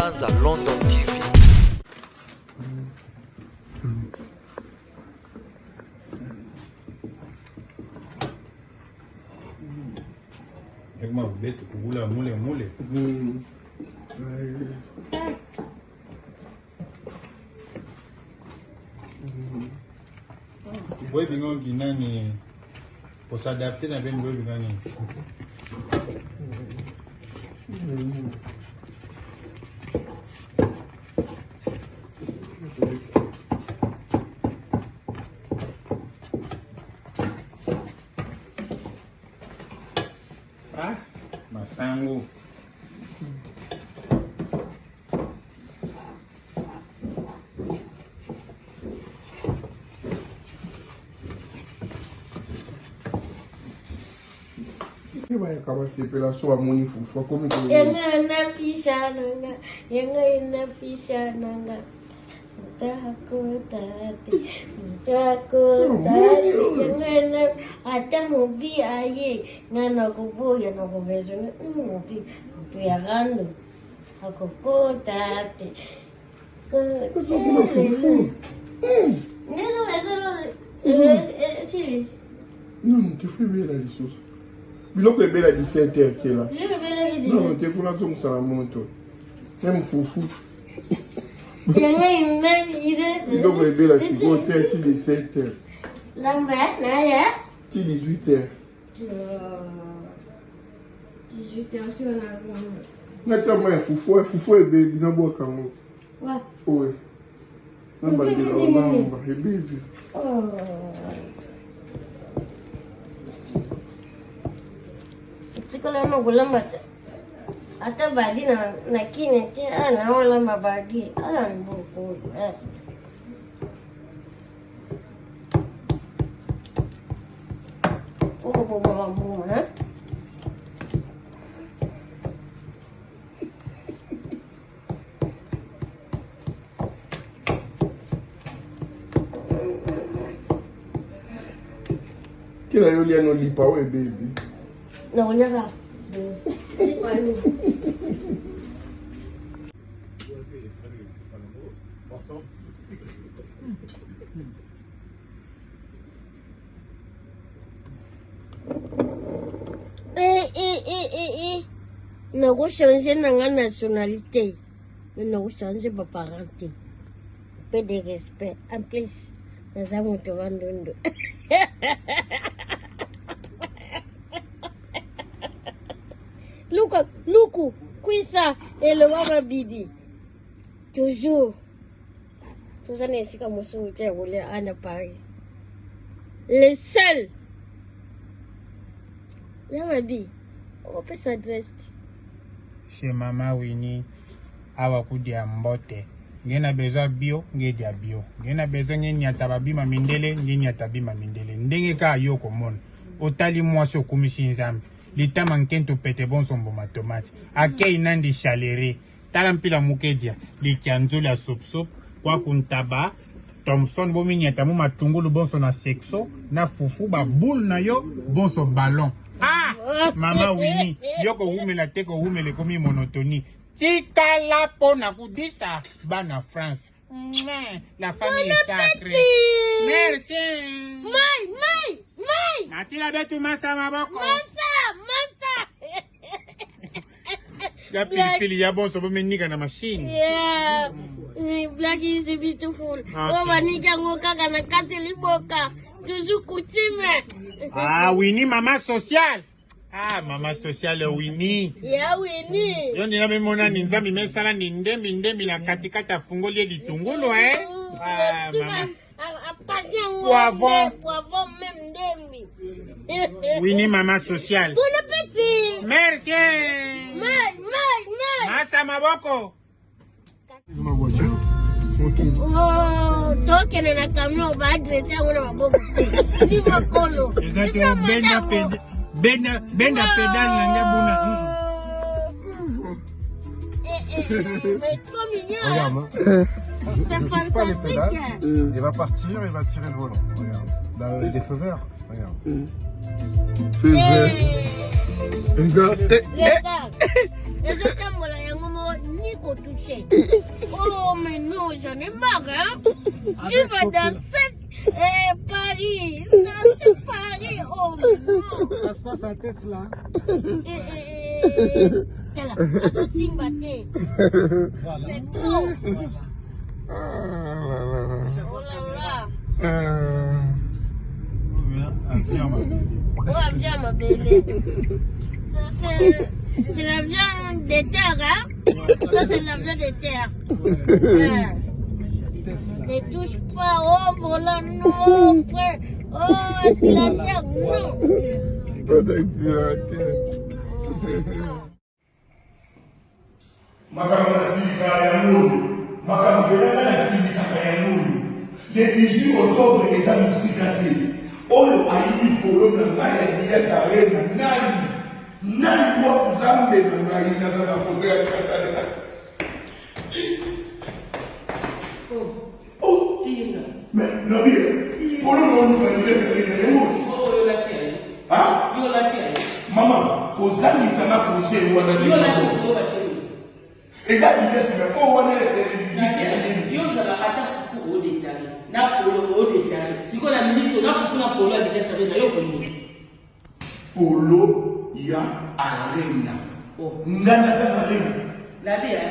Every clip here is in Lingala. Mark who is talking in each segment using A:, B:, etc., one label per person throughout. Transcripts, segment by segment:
A: Sanza London TV.
B: Uma beto kugula mule. Boy bingo ginani pour s'adapter na ben boy bingani. Ah, masango.
C: Acaba de ser pela sua mãe fufa como que
D: Yang na ficha nanga, yang na ficha nanga. Takut yang na ada mobi aye ngana kubo ya na kubezo mobi tu ya gando aku kotate Sili.
C: não te fui ver ali sus biloko ebela 17h qui est là
D: Biloko ebela ki
C: non te funa so musala moto même fufu biloko ebela siko te ti 17h
D: Lamba na ya
C: ti 18h
D: 18h sur la
C: ngatia mwa fufu ebebi na boka ngo
D: wa
C: oye nambandela onamba ebebi
D: Sekolah mau gula mata. Atau badi na kini ti ana wala mabadi. Alan buku. Oh, bomo ha.
C: kila yoli anolipa we baby
D: Na unya ka. Na go changer na nationalité. Na go changer ba parenté. Peu de respect. En plus, na za moto bandondo. Luku, Kwisa et le Wababidi. Toujours. Tout ça n'est pas comme ça, à Paris. Le seul. Yamabi, on peut s'adresser.
E: Chez Mama Winnie, awa kudia mbote. Ngena besoin bio, ngedia bio. Ngena besoin nyata babima mindele, nyata bima mindele. Ndenge ka yoko mon. Otali mwasi okumisi nzambe. Lita mankento pete bon son boma tomate. Ake inandi chalere. Talampila mukedia. Likianzuli a sop. Kwa kuntaba. Thompson bomi nyata mu matungulu bonso na sexo. Na fufu ba boule na yo. Bonso ballon. Ah! Mama Winnie. Yoko humela teko humele komi monotoni. Tika la pona kudisa. Bana France. La famille est sacrée. Merci.
D: Mai.
E: Matila betu masa maboko.
D: Mansa.
E: Ya pilipili ya bonso bomenika na machine.
D: Yeah. Black is beautiful. Oh, manika ngoka kana kati liboka. Toujours coutume.
E: Ah, Winnie, maman sociale. Ah, maman sociale, Winnie.
D: Yeah, Winnie.
E: Yo nina memona ninzambi mesala ndemi la katikata fungoli litungulu eh. Ah, maman.
D: Poivron même ndembi.
E: Winnie, maman sociale.
D: Bon appétit.
E: Merci.
D: Mai.
E: Masa maboko.
C: ma voiture
D: Oh, toke na camion ba adresse yangu na mabobo. Ni makolo.
E: Exactement. Benda pedal nanga buna.
D: Mais trop mignon.
C: regarde hein.
D: C'est
C: Je touche pas les pédales,
D: fantastique.
C: il va partir, il va tirer le volant. Regarde. Là, il y a des feux verts. Regarde. Feux verts. Regarde.
D: Regarde. Ezo tambola yango mo ni qu'on touchait. Oh, mais non, j'en ai marre, hein. Tu vas danser Paris. Danser Paris. Oh, mais non.
C: Ça se passe à Tesla.
D: Voilà. C'est trop. Oh là là. Oh, viens ma belle. C'est la viande de terre, hein? Ça, c'est la viande de terre. Ne touche pas. Oh, voilà, non, frère. Oh, c'est la terre, non.
A: Makambo nasika ya mundu, makambo ya nasika ya mundu. Le 18 octobre eza musika te. Oyo ayibi polo na ngai ya Didas Arena nani kwa Nzambe na ngai nazana kozela kasala. Oh, mais no bien. Polo no nduka Didas Arena yo mo.
F: Oh, yo la tiens.
A: Ah?
F: Yo la tiens.
A: Mama, kozani sana conseil wana
F: Yo la tiens, yo la tiens.
A: Exactement, c'est oh on est
F: yo zala ata fufu au détail. Na polo au détail. Siko na minute na fufu na polo de ça na yo ko ni.
A: Polo ya arena.
F: Oh,
A: ngana za arena.
F: La bia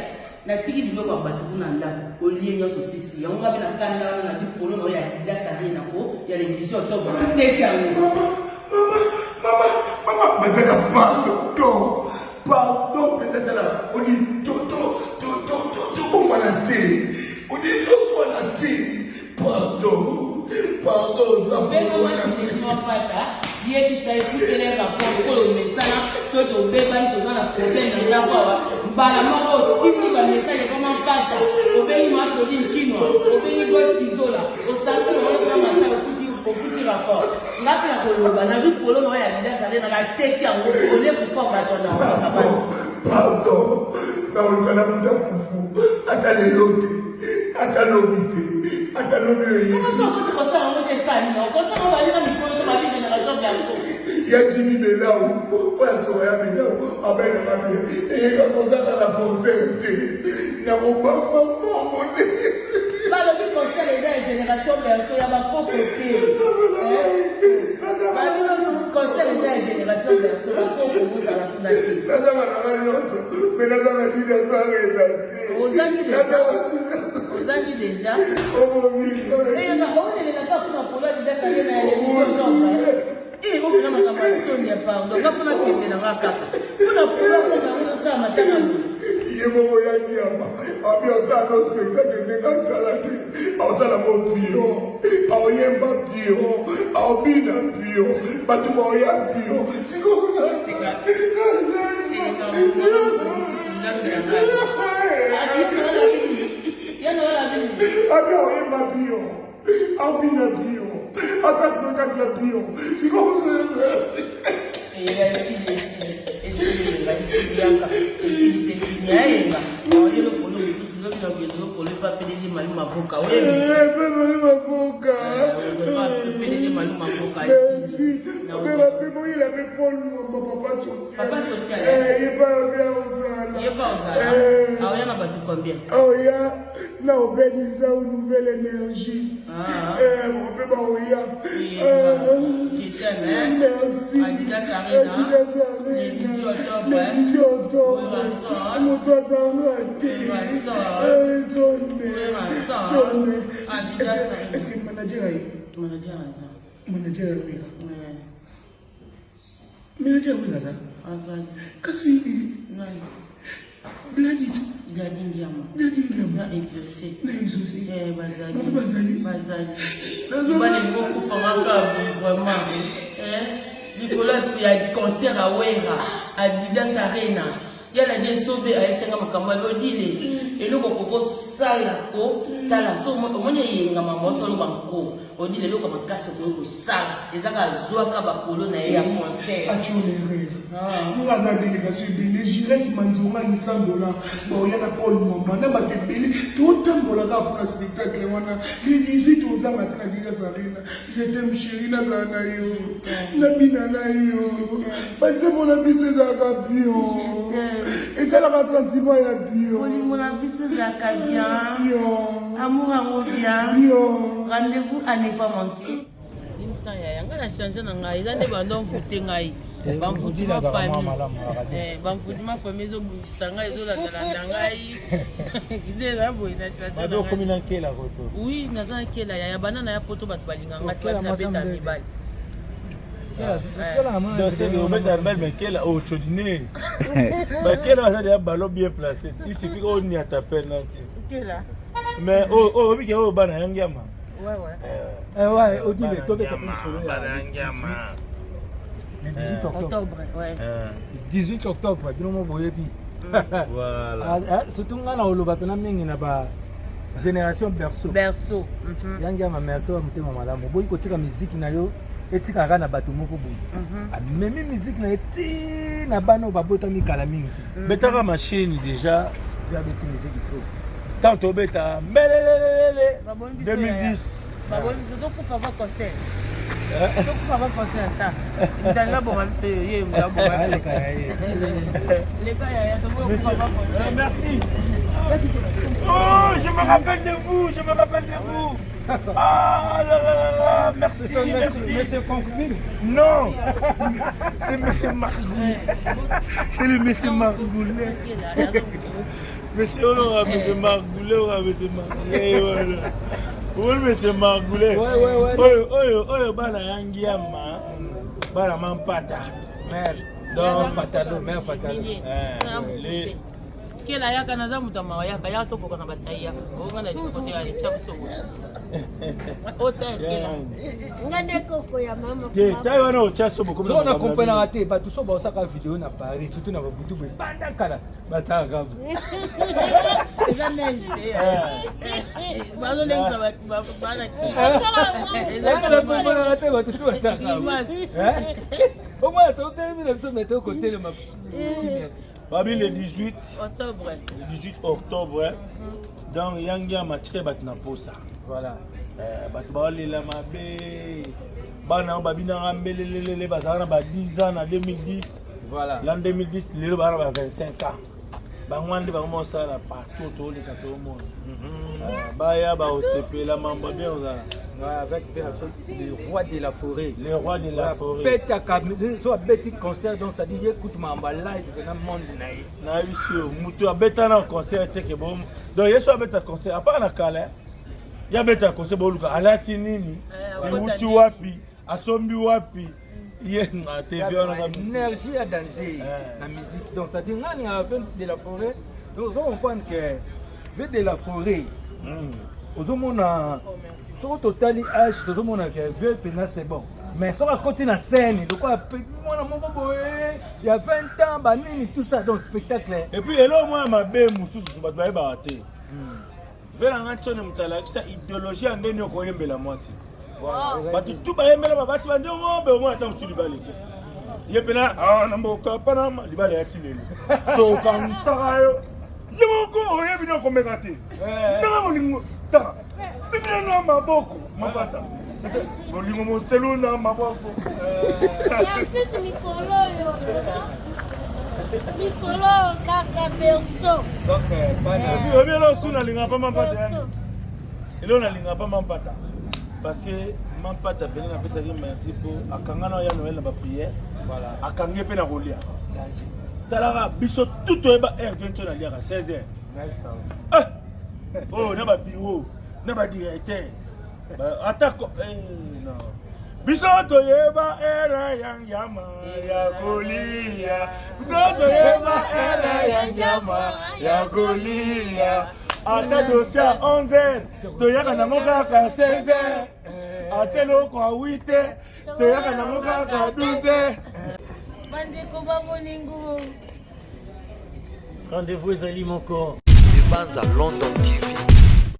F: na tiki bilo kwa batu kuna ndako. Olie nyoso sisi. Yango ngabe na kanda na ti polo no ya Didas Arena ko ya le 18 octobre na teki yango.
A: Mama, mataka pardon, peut-être là, on dit on va la thé, on dit pardon, ça
F: Mais comment tu ne pas ta, il y a qui s'est fait les rapports pour le message, ceux qui ont besoin de la problème de la voix, Balamaro, qui dit le message comment pas ta, au pays de l'Inquino, au pays de l'Isola, au Sanson, on est dans la au foutu rapport. Là, on a vu pour le moment, il y a Didas Arena, la tête en haut, on est fou fort maintenant.
A: Pardon, mais on a vu ta foufou, attendez l'autre, attendez l'autre.
F: Comment tu penses à un autre ça, non? Comment ça va aller dans le coin de ma vie génération bientôt?
A: Il y a Jimmy de là où, on se voit bien, on va bien, et quand on s'en va la concert, il n'y a pas de
F: Bah, le but concerne les générations berceau, il y a ma propre côté. Bah, le but concerne les générations berceau, il y a ma propre côté à la fondation.
A: Mais là, on a dit de ça,
F: Aux amis déjà. Et on n'a pas pour la polo de Didas Arena, il y a des et on a ma campagne, il n'y a pas. Donc, là, il faut que tu aies la caca. On a pour la polo de ça, ma table.
A: Il y a mon voyage qui a pas. Ambiance à nos spectacles, mais quand ça l'a dit, on s'en a mon pio, on y est pas pio, on bide un pio, pas tout le monde y a pio. C'est comme ça.
F: C'est clair.
A: Ah bien, on y est pas pio, on bide un pio, on s'en spectacle le pio. C'est comme ça.
F: Et là, ici, c'est fini. On y est le polo, le polo, pas pédé malum avocat. Oui,
A: malum avocat.
F: Pédé malum avocat ici.
A: Mais la primo, il avait pour papa social.
F: Papa social.
A: Il n'est pas bien aux Zala.
F: Il n'est pas aux Zala. Alors, il y en a battu combien?
A: Oh, il y a là, on bénit une nouvelle énergie. On peut pas où il y a. Merci.
F: Didas Arena. Les 18 octobre.
A: Mon doigt s'en raté. Est-ce que le manager a eu?
F: Manager
A: Manager a eu. Manager a eu ça? Qu'est-ce qu'il dit? Bladit.
F: Na exaucé. Bazali. Bazali beaucoup vraiment. Nicolas, il y a des concerts à Ouera, à Didas Arena. Il y a des sobé à Essenga Makamba, et nous, on propose ça là, tala, so, on y a un maman, so, on dit les locaux, on casse au ça, et ça, on a un polo, on a un concert.
A: Nous avons des délégations belges, Jires Manzonga ni $100. Bon, il y a Paul Mouama, na ba de belge, tout un bolaga pour le spectacle wana. Les 18 aux ans à la Liga Sarina. Je t'aime chérie Nazana yo. La binana yo. Parce que mon ami c'est Zakabio. Et ça la sentiment ya bio.
F: Mon ami c'est Zakabia.
A: Bio.
F: Amour amour bien.
A: Bio.
F: Rendez-vous à ne pas manquer. Ça y a ngana changer na ngai za ne bando mfuté ngai bamfuti ma famille bamfuti ma famille zo bungisa ngai zo la ngai ide la boy na changer
B: Bado komi na kela koto.
F: Oui na za kela ya banana ya poto bat balinga ngai na beta mibali
B: Donc c'est le mettre en belle mais kela au chodine. Bah kela ça des ballons bien placés. Il suffit qu'on y a tapé nanti.
F: Kela.
B: Mais oh bi ke o bana yangiama.
F: Ouais.
G: Au dit le tobe tapé solo le 18 octobre.
F: Ouais.
G: 18 octobre, binomo boyebi.
B: Voilà.
G: Surtout ngana oloba pena mingi na ba génération berceau. Yangi ma merceau mutema malamu. Boyi kotika musique na yo etika kana bato moko boyi. Même musique na eti na bano babota mi kala mingi.
B: Betaka machine déjà.
G: Via beti musique trop.
B: Tanto beta melelelele 2010.
F: Baboni so donc pour faire concert. Donc pour faire concert ta. Ndanga bon même c'est yé ngabo. Les gars ya donc pour faire concert.
B: Merci. Oh, je me rappelle de vous. Ah là là là, merci.
G: Monsieur Concubine.
B: Non. C'est monsieur Margoul. C'est le monsieur Margoul. Monsieur Margoulé. Oui, monsieur Margoulé. Ouais. Bana yangiama. Bana mampata.
G: Mère. Donc patalo.
F: Kela yaka na zamu tama yaka ya to ko na bataya. O ngana dikote ya chapso. Hotel kela.
D: Ngane koko ya mama.
B: Ke tayo wana ochaso boko.
G: So na comprendre raté ba tout so ba osaka vidéo na Paris surtout na babutu be banda kala ba tsaka.
F: Eza neige. Bazo lenza ba bana ki.
G: Eza na comprendre raté ba tout so tsaka. Au moins tu termines so mettre au côté le map.
B: Babi le 18 octobre. Donc yangia matike batna posa.
G: Voilà.
B: Batu balela mabe. Bana babina ngambelelele bazana ba 10 ans en 2010.
G: Voilà.
B: L'an 2010 le bana ba 25 ans. Bangwande bango sala partout to le kato monde. Baya ba osepela mamba bien ozala.
G: Avec le roi de la forêt.
B: Le roi de la forêt.
G: Bête à petit concert donc ça dit écoute ma live dans le monde naï.
B: Na bisio mutu abeta na concert teke bom. Donc yeso abeta concert apa na kala. Ya beta concert boluka alati nini? Mutu wapi? Asombi wapi? Ye na TV on a
G: énergie à danger la musique. Donc ça dit ngani avec de la forêt. Donc on comprend que fait de la forêt. Ozomona sur total âge ozomona que vieux pena c'est bon. Mais sur la côté na scène donc quoi mona moko boye il y a 20 ans banini tout ça dans le spectacle.
B: Et puis hello moi ma be mususu bato ba baté. Vera ngachone mutala kisa idéologie ndeni okoyembela mwasi. Bato tout ba yembela babasi bande ngombe omwa ata musuli bale. Yepena na mboka panama libale ya tineli. To kansaka yo. Yemoko oyebino komekate. Ndanga molingo ta. Bibina na maboko mabata. Molingo moselu na maboko.
D: Ya plus Mikolo kaka berceau.
G: Donc
B: Obi lo suna linga pa mampata. Elo na linga pa mampata. Parce que mampata bene na pesa ki merci pour akangana ya Noël na ba prière. Voilà. Akange pe na rolia. Talaka biso tout eba R20 na lia 16h. Oh, na ba bureau, na ba directeur. Attaque non. Biso to yeba era yang yama ya golia. Biso to yeba era yang yama ya golia. Ata dossier à 11h, to yaka na moka ka 16h. Atelo ko 8h, to yaka na moka ka 12h.
F: Bandeko ba moningo.
H: Rendez-vous ezali moko. Banza London TV.